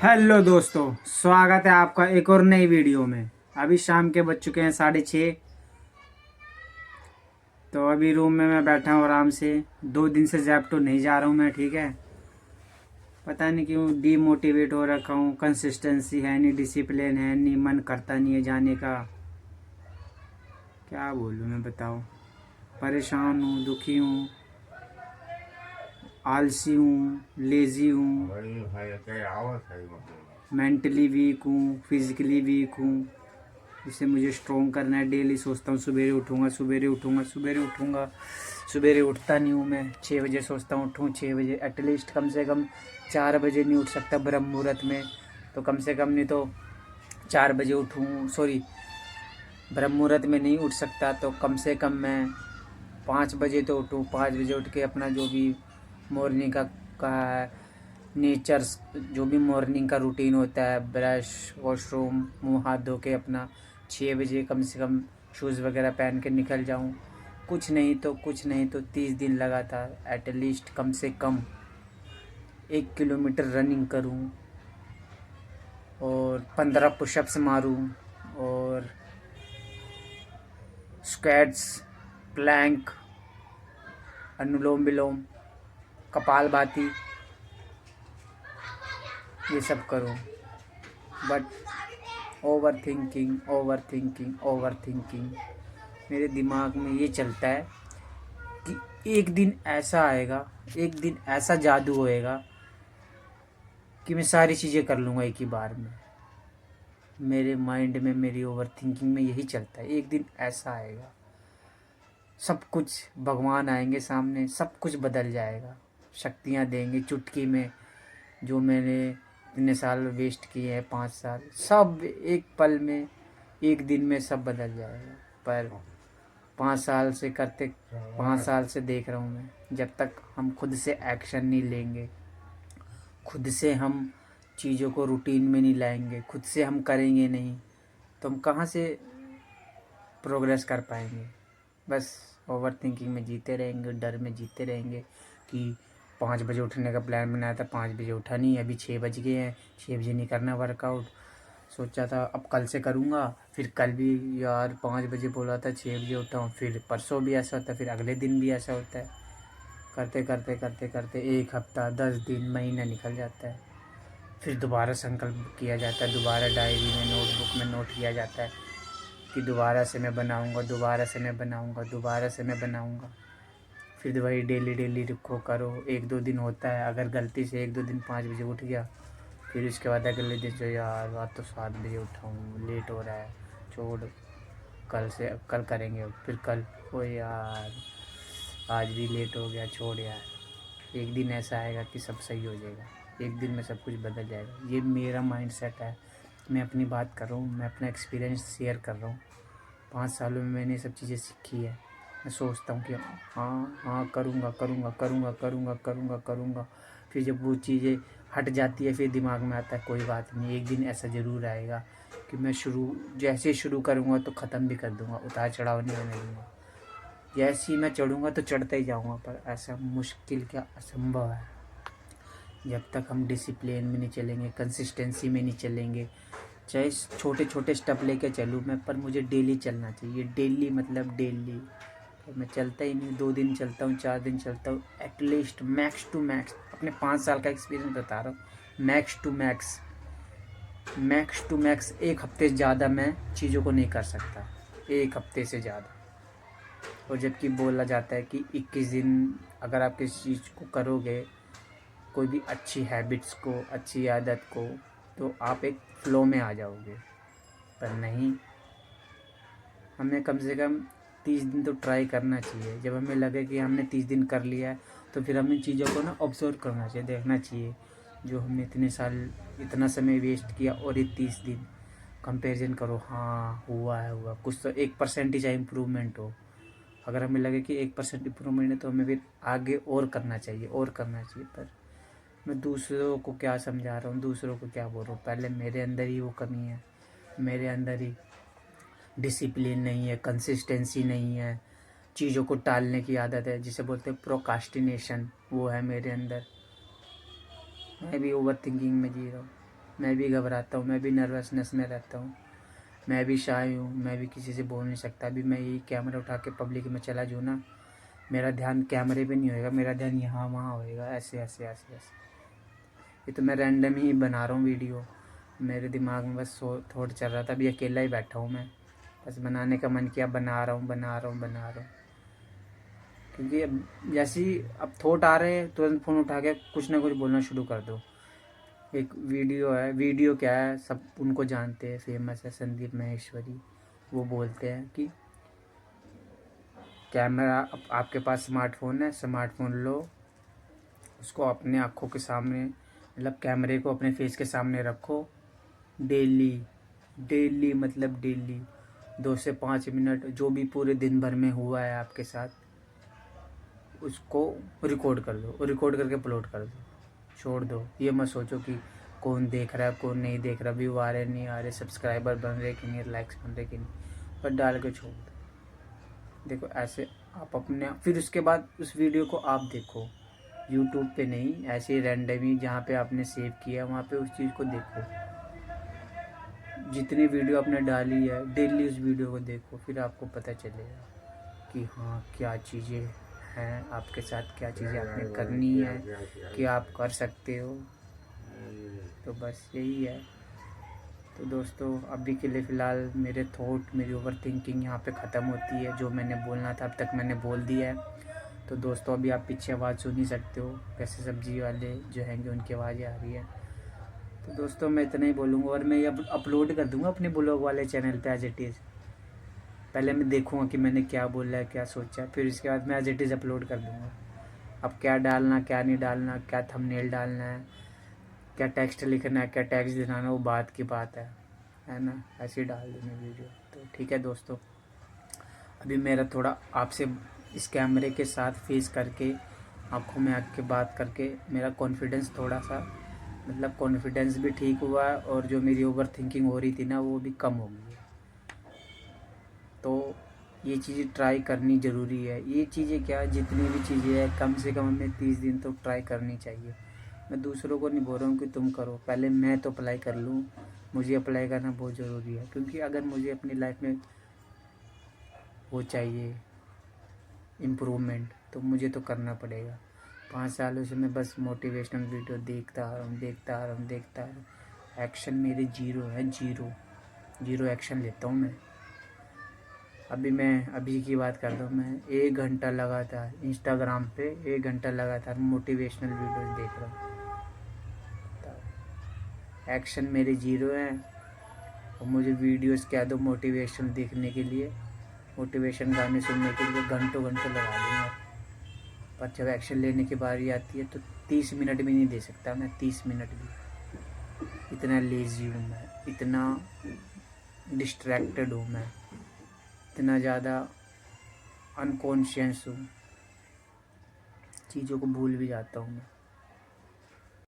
Hello दोस्तों, स्वागत है आपका एक और नई वीडियो में। अभी शाम के बज चुके हैं 6:30। तो अभी रूम में मैं बैठा हूँ आराम से। 2 दिन से जैप्टो नहीं जा रहा हूँ मैं, ठीक है। पता नहीं क्यों डीमोटिवेट हो रखा हूँ। कंसिस्टेंसी है नहीं, डिसिप्लिन है नहीं, मन करता नहीं है जाने का। क्या बोलूँ मैं, बताओ। परेशान हूँ, दुखी हूँ, आलसी हूँ, लेज़ी हूँ, मेंटली वीक हूँ, फिजिकली वीक हूँ। जिससे मुझे स्ट्रॉन्ग करना है। डेली सोचता हूँ सवेरे उठूँगा, सवेरे उठूँगा, सवेरे उठूँगा। सवेरे उठता नहीं हूँ मैं। 6 बजे सोचता हूँ उठूँ 6 बजे, एटलीस्ट कम से कम 4 बजे नहीं उठ सकता ब्रह्म मुहूर्त में, तो कम से कम नहीं तो 4 बजे उठूँ। सॉरी, ब्रह्म मुहूर्त में नहीं उठ सकता तो कम से कम मैं 5 बजे तो उठूँ। 5 बजे उठ के अपना जो भी मॉर्निंग का नेचर्स, जो भी मॉर्निंग का रूटीन होता है, ब्रश, वॉशरूम, मुंह हाथ धो के अपना 6 बजे कम से कम शूज़ वगैरह पहन के निकल जाऊं। कुछ नहीं तो 30 दिन लगातार एटलीस्ट कम से कम 1 किलोमीटर रनिंग करूं और 15 पुशअप्स मारूं और स्क्वैट्स, प्लैंक, अनुलोम विलोम, कपालभाति, ये सब करूं। बट ओवर थिंकिंग मेरे दिमाग में ये चलता है कि एक दिन ऐसा आएगा, एक दिन ऐसा जादू होएगा कि मैं सारी चीज़ें कर लूँगा एक ही बार में। मेरे माइंड में, मेरी ओवर थिंकिंग में यही चलता है, एक दिन ऐसा आएगा, सब कुछ भगवान आएंगे सामने, सब कुछ बदल जाएगा, शक्तियाँ देंगे चुटकी में। जो मैंने इतने साल वेस्ट किए हैं, 5 साल, सब एक पल में, एक दिन में सब बदल जाएगा। पर 5 साल से करते, 5 साल से देख रहा हूँ मैं, जब तक हम खुद से एक्शन नहीं लेंगे, खुद से हम चीज़ों को रूटीन में नहीं लाएंगे, खुद से हम करेंगे नहीं, तो हम कहाँ से प्रोग्रेस कर पाएंगे। बस ओवर थिंकिंग में जीते रहेंगे, डर में जीते रहेंगे कि 5 बजे उठने का प्लान बनाया था, 5 बजे उठा नहीं, अभी 6 बज गए हैं, 6 बजे नहीं करना वर्कआउट। सोचा था अब कल से करूँगा, फिर कल भी यार 5 बजे बोला था, 6 बजे उठा हूँ, फिर परसों भी ऐसा होता है, फिर अगले दिन भी ऐसा होता है। करते करते करते करते 1 हफ्ता, 10 दिन, महीना निकल जाता है। फिर दोबारा संकल्प किया जाता है, दोबारा डायरी में, नोटबुक में नोट किया जाता है कि दोबारा से मैं बनाऊँगा, दोबारा से मैं बनाऊँगा, दोबारा से मैं बनाऊँगा। फिर वही डेली डेली लिखो, करो। 1-2 दिन होता है, अगर गलती से 1-2 दिन 5 बजे उठ गया, फिर उसके बाद अगले दिन जो यार आज तो 7 बजे उठा हूँ, लेट हो रहा है, छोड़, कल से, कल करेंगे, फिर कल, ओ यार आज भी लेट हो गया, छोड़ यार। एक दिन ऐसा आएगा कि सब सही हो जाएगा, एक दिन में सब कुछ बदल जाएगा। ये मेरा माइंड सेट है। मैं अपनी बात कर रहा हूँ, मैं अपना एक्सपीरियंस शेयर कर रहा हूँ। 5 सालों में मैंने ये सब चीज़ें सीखी है। मैं सोचता हूँ कि हाँ हाँ करूँगा करूँगा करूँगा करूँगा करूँगा करूँगा। फिर जब वो चीज़ें हट जाती है, फिर दिमाग में आता है कोई बात नहीं, एक दिन ऐसा ज़रूर आएगा कि मैं जैसे शुरू करूँगा तो ख़त्म भी कर दूँगा, उतार चढ़ाव नहीं होने दूँगा। जैसे ही मैं चढ़ूँगा तो चढ़ता ही जाऊँगा। पर ऐसा मुश्किल क्या, असंभव है। जब तक हम डिसिप्लिन में नहीं चलेंगे, कंसिस्टेंसी में नहीं चलेंगे, चाहे छोटे छोटे स्टेप लेके चलूँ मैं, पर मुझे डेली चलना चाहिए। डेली मतलब डेली। तो मैं चलता ही नहीं, 2 दिन चलता हूँ, 4 दिन चलता हूँ, एटलीस्ट मैक्स टू मैक्स, अपने 5 साल का एक्सपीरियंस बता रहा हूँ। मैक्स टू मैक्स 1 हफ्ते से ज़्यादा मैं चीज़ों को नहीं कर सकता, 1 हफ्ते से ज़्यादा। और जबकि बोला जाता है कि 21 दिन अगर आप किसी चीज़ को करोगे, कोई भी अच्छी हैबिट्स को, अच्छी आदत को, तो आप एक फ्लो में आ जाओगे। पर नहीं, हमें कम से कम 30 दिन तो ट्राई करना चाहिए। जब हमें लगे कि हमने 30 दिन कर लिया है, तो फिर हमें चीज़ों को ना ऑब्जर्व करना चाहिए, देखना चाहिए जो हमने इतने साल, इतना समय वेस्ट किया, और ये 30 दिन कंपैरिजन करो। हाँ हुआ कुछ तो 1% ही चाहे इम्प्रूवमेंट हो। अगर हमें लगे कि 1% इम्प्रूवमेंट है, तो हमें फिर आगे और करना चाहिए, और करना चाहिए। पर मैं दूसरों को क्या समझा रहा हूँ, दूसरों को क्या बोल रहा हूँ, पहले मेरे अंदर ही वो कमी है। मेरे अंदर ही डिसिप्लिन नहीं है, कंसिस्टेंसी नहीं है, चीज़ों को टालने की आदत है, जिसे बोलते हैं प्रोकास्टिनेशन, वो है मेरे अंदर। मैं भी ओवर थिंकिंग में जी रहा हूँ। मैं भी घबराता हूँ, मैं भी नर्वसनेस में रहता हूँ, मैं भी शाय हूँ, मैं भी किसी से बोल नहीं सकता। अभी मैं यही कैमरा उठा के पब्लिक में चला जाऊँ ना, मेरा ध्यान कैमरे पे नहीं होएगा, मेरा ध्यान यहाँ वहाँ होएगा, ऐसे ऐसे ऐसे ऐसे। ये तो मैं रैंडम ही बना रहा हूँ वीडियो, मेरे दिमाग में बस थॉट चल रहा था। अभी अकेला ही बैठा हूँ मैं, बस बनाने का मन किया, बना रहा हूँ। क्योंकि अब जैसे ही अब थॉट आ रहे हैं तुरंत फ़ोन उठा के कुछ ना कुछ बोलना शुरू कर दो। एक वीडियो है, वीडियो क्या है, सब उनको जानते हैं, फेमस है, संदीप माहेश्वरी। वो बोलते हैं कि कैमरा, आपके पास स्मार्टफोन है, स्मार्टफोन लो, उसको अपने आँखों के सामने, मतलब कैमरे को अपने फेस के सामने रखो, डेली डेली मतलब डेली 2 से 5 मिनट जो भी पूरे दिन भर में हुआ है आपके साथ, उसको रिकॉर्ड कर लो और रिकॉर्ड करके अपलोड कर दो। छोड़ दो, ये मत सोचो कि कौन देख रहा है कौन नहीं देख रहा, व्यू आ रहे नहीं आ रहे, सब्सक्राइबर बन रहे कि नहीं, लाइक्स बन रहे कि नहीं, पर डाल के छोड़ दो। देखो ऐसे आप अपने, फिर उसके बाद उस वीडियो को आप देखो, यूट्यूब पे नहीं, ऐसे ही रैंडमली जहाँ पे आपने सेव किया वहाँ पे उस चीज़ को देखो। जितनी वीडियो आपने डाली है डेली उस वीडियो को देखो, फिर आपको पता चलेगा कि हाँ क्या चीज़ें हैं आपके साथ, क्या चीज़ें आपने करनी है, कि आप कर सकते हो। तो बस यही है। तो दोस्तों अभी के लिए फ़िलहाल मेरे थॉट, मेरी ओवर थिंकिंग यहाँ पे ख़त्म होती है। जो मैंने बोलना था अब तक मैंने बोल दिया है। तो दोस्तों अभी आप पीछे आवाज़ सुन ही सकते हो, कैसे सब्जी वाले जो हैंगे उनकी आवाज़ें आ रही है। तो दोस्तों मैं इतना ही बोलूँगा, और मैं ये अपलोड कर दूँगा अपने ब्लॉग वाले चैनल पे एज इट इज़। पहले मैं देखूँगा कि मैंने क्या बोला है, क्या सोचा है, फिर इसके बाद मैं एज इट इज़ अपलोड कर दूँगा। अब क्या डालना क्या नहीं डालना, क्या थंबनेल डालना है, क्या टेक्स्ट लिखना है, क्या टैग्स दिखाना, वो बात की बात है ना, ऐसे ही डाल देंगे वीडियो। तो ठीक है दोस्तों, अभी मेरा थोड़ा आपसे इस कैमरे के साथ फेस करके, आंखों में आँख के बात करके, मेरा कॉन्फिडेंस थोड़ा सा, मतलब कॉन्फिडेंस भी ठीक हुआ है, और जो मेरी ओवर थिंकिंग हो रही थी ना वो भी कम हो गई है। तो ये चीज़ें ट्राई करनी ज़रूरी है। ये चीज़ें क्या, जितनी भी चीज़ें हैं कम से कम हमें 30 दिन तो ट्राई करनी चाहिए। मैं दूसरों को नहीं बोल रहा हूँ कि तुम करो, पहले मैं तो अप्लाई कर लूँ। मुझे अप्लाई करना बहुत ज़रूरी है, क्योंकि अगर मुझे अपनी लाइफ में वो चाहिए इम्प्रूवमेंट, तो मुझे तो करना पड़ेगा। 5 सालों से मैं बस मोटिवेशनल वीडियो देखता आ रहा हूँ। एक्शन मेरे ज़ीरो है, ज़ीरो एक्शन लेता हूँ मैं। अभी की बात करता हूँ, मैं 1 घंटा लगातार इंस्टाग्राम पे 1 घंटा लगातार मोटिवेशनल वीडियोस देख रहा हूँ। एक्शन मेरे ज़ीरो हैं, और मुझे वीडियोस क्या दो मोटिवेशन देखने के लिए, मोटिवेशन गाने सुनने के लिए घंटों घंटों लगा दूँगा। पर जब एक्शन लेने की बारी आती है तो 30 मिनट भी नहीं दे सकता मैं, 30 मिनट भी। इतना लेज़ी हूँ मैं, इतना डिस्ट्रैक्टेड हूँ मैं, इतना ज़्यादा अनकॉन्शियस हूँ, चीज़ों को भूल भी जाता हूँ मैं।